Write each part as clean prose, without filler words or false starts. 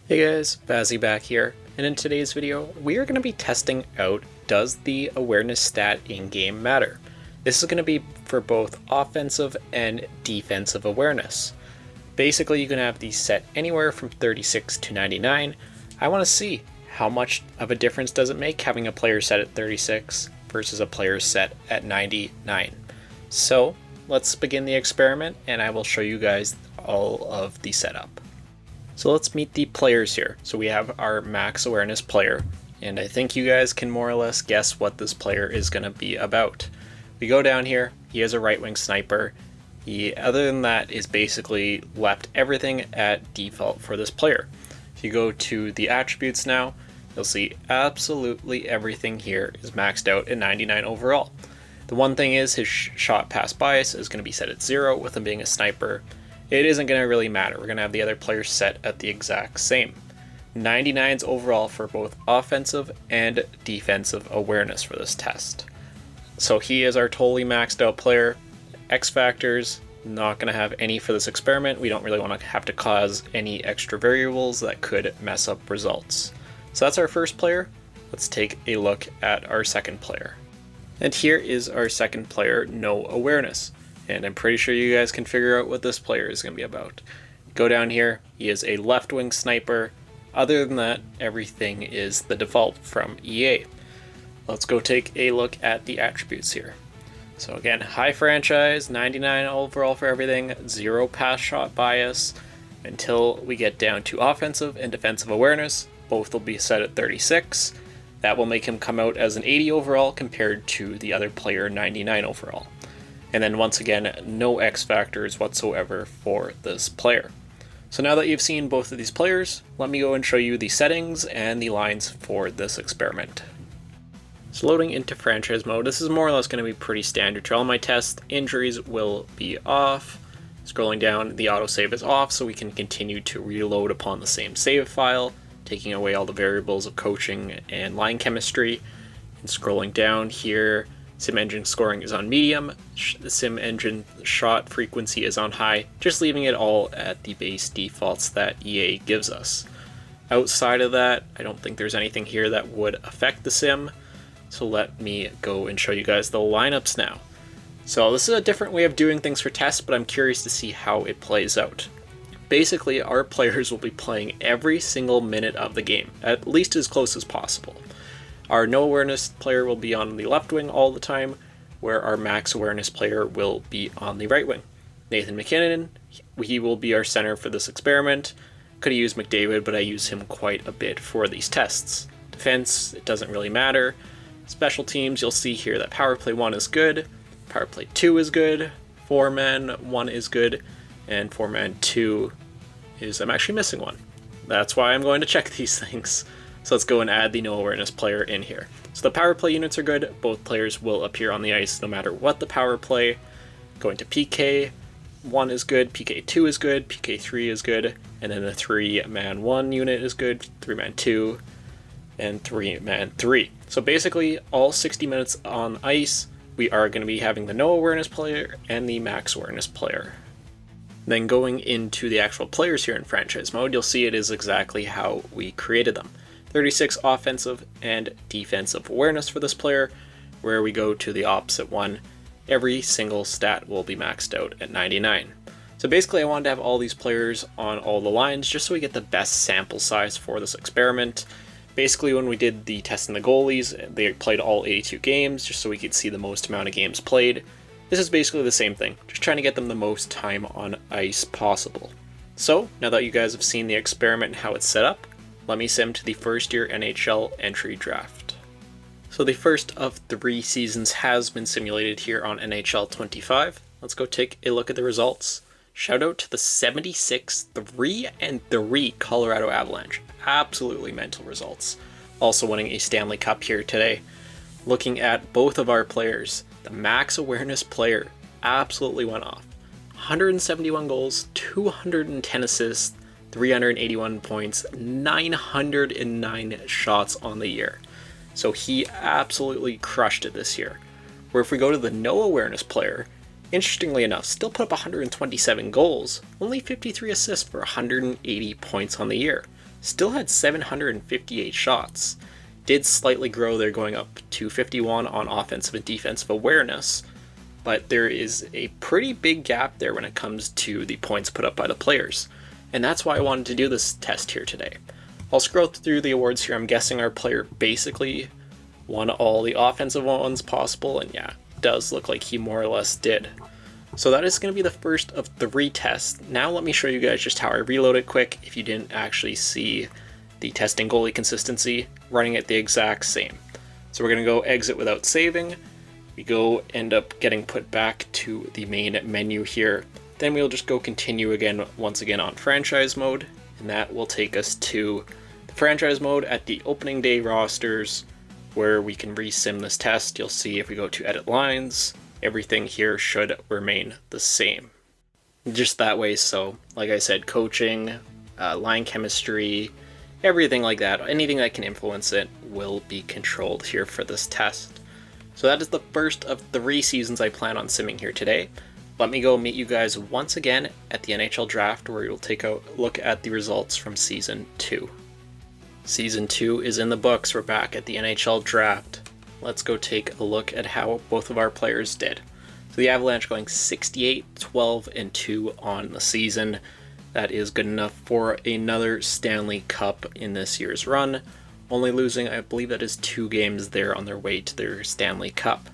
Hey guys, Bazzy back here, and in today's video, we are going to be testing out does the awareness stat in-game matter. This is going to be for both offensive and defensive awareness. Basically, you can have these set anywhere from 36 to 99. I want to see how much of a difference does it make having a player set at 36 versus a player set at 99. So let's begin the experiment, and I will show you guys all of the setup. So let's meet the players here. So we have our max awareness player, and I think you guys can more or less guess what this player is going to be about. We go down here, he is a right wing sniper. He, other than that, is basically left everything at default for this player. If you go to the attributes now, you'll see absolutely everything here is maxed out at 99 overall. The one thing is his shot pass bias is going to be set at 0 with him being a sniper. It isn't going to really matter. We're going to have the other players set at the exact same. 99s overall for both offensive and defensive awareness for this test. So he is our totally maxed out player. X factors, not going to have any for this experiment. We don't really want to have to cause any extra variables that could mess up results. So that's our first player. Let's take a look at our second player. And here is our second player, no awareness. And I'm pretty sure you guys can figure out what this player is going to be about. Go down here, he is a left wing sniper. Other than that, everything is the default from EA. Let's go take a look at the attributes here. So again, high franchise, 99 overall for everything, 0 pass shot bias, until we get down to offensive and defensive awareness. Both will be set at 36. That will make him come out as an 80 overall compared to the other player 99 overall. And then once again, no X factors whatsoever for this player. So now that you've seen both of these players, let me go and show you the settings and the lines for this experiment. So loading into franchise mode, this is more or less going to be pretty standard to all my tests. Injuries will be off. Scrolling down, the autosave is off, so we can continue to reload upon the same save file, taking away all the variables of coaching and line chemistry. And scrolling down here, Sim engine scoring is on medium, the sim engine shot frequency is on high, just leaving it all at the base defaults that EA gives us. Outside of that, I don't think there's anything here that would affect the sim, so let me go and show you guys the lineups now. So this is a different way of doing things for tests, but I'm curious to see how it plays out. Basically, our players will be playing every single minute of the game, at least as close as possible. Our no awareness player will be on the left wing all the time, where our max awareness player will be on the right wing. Nathan McKinnon, he will be our center for this experiment. Could have used McDavid, but I use him quite a bit for these tests. Defense, it doesn't really matter. Special teams, you'll see here that power play 1 is good, power play 2 is good, 4-man 1 is good, and 4-man 2 is, I'm actually missing one. That's why I'm going to check these things. So let's go and add the no awareness player in here. So the power play units are good. Both players will appear on the ice no matter what the power play. Going to PK, 1 is good, PK 2 is good, PK 3 is good, and then the 3-man 1 unit is good, 3-man 2, and 3-man 3. So basically, all 60 minutes on ice, we are going to be having the no awareness player and the max awareness player. Then going into the actual players here in franchise mode, you'll see it is exactly how we created them. 36 offensive and defensive awareness for this player, where we go to the opposite one. Every single stat will be maxed out at 99. So basically I wanted to have all these players on all the lines just so we get the best sample size for this experiment. Basically when we did the test in the goalies, they played all 82 games just so we could see the most amount of games played. This is basically the same thing, just trying to get them the most time on ice possible. So now that you guys have seen the experiment and how it's set up, let me sim to the first year NHL entry draft. So the first of 3 seasons has been simulated here on NHL 25. Let's go take a look at the results. Shout out to the 76 3-3 Colorado Avalanche. Absolutely mental results. Also winning a Stanley Cup here today. Looking at both of our players, the max awareness player absolutely went off. 171 goals, 210 assists, 381 points, 909 shots on the year. So he absolutely crushed it this year. Where if we go to the no awareness player, interestingly enough, still put up 127 goals, only 53 assists for 180 points on the year. still had 758 shots. Did slightly grow there, going up to 51 on offensive and defensive awareness, but there is a pretty big gap there when it comes to the points put up by the players. And that's why I wanted to do this test here today. I'll scroll through the awards here. I'm guessing our player basically won all the offensive ones possible, and yeah, it does look like he more or less did. So that is going to be the first of 3 tests. Now let me show you guys just how I reload it quick if you didn't actually see the testing goalie consistency running it the exact same. So we're going to go exit without saving. We go end up getting put back to the main menu here. Then we'll just go continue again, once again on franchise mode, and that will take us to the franchise mode at the opening day rosters, where we can resim this test. You'll see if we go to edit lines, everything here should remain the same. Just that way, so like I said, coaching, line chemistry, everything like that, anything that can influence it will be controlled here for this test. So that is the first of 3 seasons I plan on simming here today. Let me go meet you guys once again at the NHL draft, where we'll take a look at the results from Season 2. Season 2 is in the books. We're back at the NHL draft. Let's go take a look at how both of our players did. So the Avalanche going 68, 12, and 2 on the season. That is good enough for another Stanley Cup in this year's run. Only losing, I believe that is 2 games there on their way to their Stanley Cup.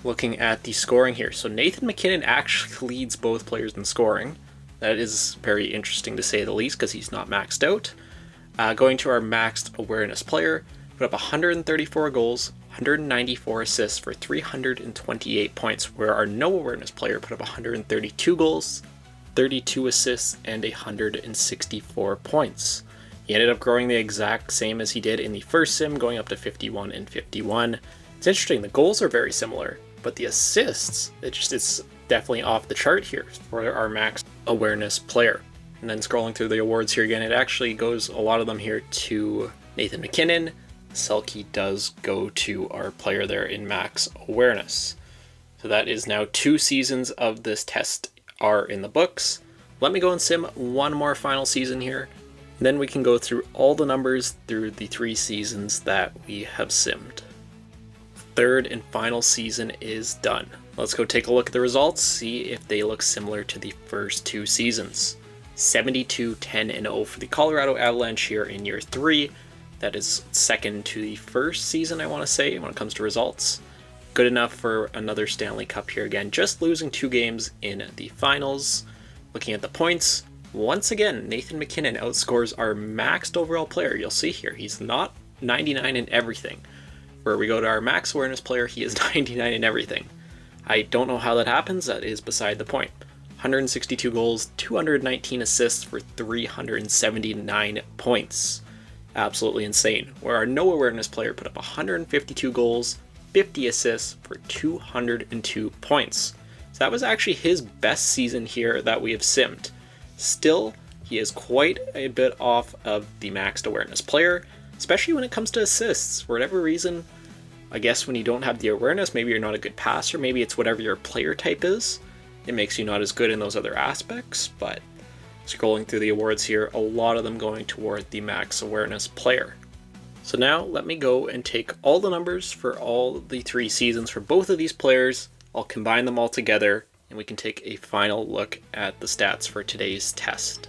Looking at the scoring here, so Nathan MacKinnon actually leads both players in scoring. That is very interesting to say the least, because he's not maxed out. Going to our maxed awareness player, put up 134 goals, 194 assists for 328 points, where our no awareness player put up 132 goals, 32 assists, and 164 points. He ended up growing the exact same as he did in the first sim, going up to 51 and 51. It's interesting, the goals are very similar, but the assists, it's definitely off the chart here for our max awareness player. And then scrolling through the awards here again, it actually goes, a lot of them here, to Nathan MacKinnon. Selke does go to our player there in max awareness. So that is now 2 seasons of this test are in the books. Let me go and sim one more final season here. Then we can go through all the numbers through the 3 seasons that we have simmed. Third and final season is done. Let's go take a look at the results, see if they look similar to the first 2 seasons. 72, 10, and 0 for the Colorado Avalanche here in year 3. That is second to the first season, I want to say, when it comes to results. Good enough for another Stanley Cup here again, just losing 2 games in the finals. Looking at the points, once again, Nathan MacKinnon outscores our maxed overall player. You'll see here, he's not 99 in everything. Where we go to our max awareness player, he is 99 in everything. I don't know how that happens, that is beside the point. 162 goals, 219 assists for 379 points. Absolutely insane. Where our no awareness player put up 152 goals, 50 assists for 202 points. So that was actually his best season here that we have simmed. Still, he is quite a bit off of the maxed awareness player, especially when it comes to assists. For whatever reason, I guess when you don't have the awareness, maybe you're not a good passer, maybe it's whatever your player type is. It makes you not as good in those other aspects, but scrolling through the awards here, a lot of them going toward the max awareness player. So now let me go and take all the numbers for all the 3 seasons for both of these players. I'll combine them all together and we can take a final look at the stats for today's test.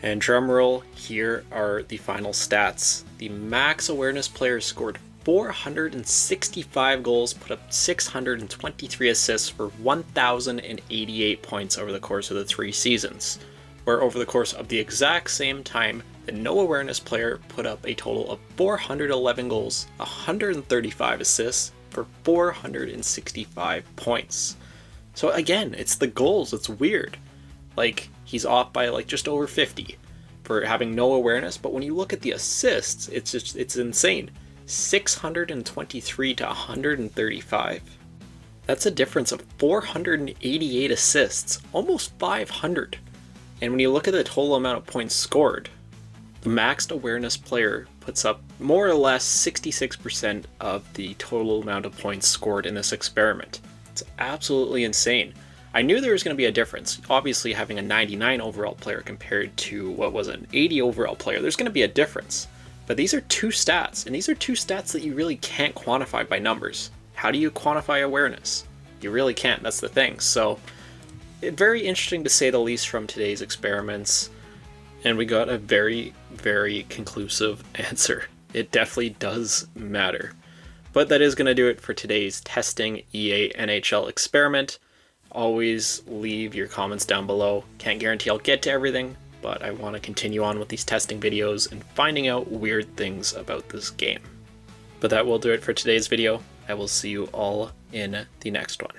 And drumroll, here are the final stats. The max awareness player scored 465 goals, put up 623 assists for 1,088 points over the course of the 3 seasons. Where over the course of the exact same time, the no awareness player put up a total of 411 goals, 135 assists for 465 points. So again, it's the goals, it's weird. Like, he's off by like just over 50 for having no awareness, but when you look at the assists, it's insane. 623 to 135. That's a difference of 488 assists, almost 500. And when you look at the total amount of points scored, the maxed awareness player puts up more or less 66% of the total amount of points scored in this experiment. It's absolutely insane. I knew there was going to be a difference. Obviously, having a 99 overall player compared to what was an 80 overall player, there's going to be a difference. But these are two stats, and these are two stats that you really can't quantify by numbers. How do you quantify awareness? You really can't, that's the thing. So, very interesting to say the least from today's experiments, and we got a very, very conclusive answer. It definitely does matter. But that is going to do it for today's testing EA NHL experiment. Always leave your comments down below. Can't guarantee I'll get to everything, but I want to continue on with these testing videos and finding out weird things about this game. But that will do it for today's video. I will see you all in the next one.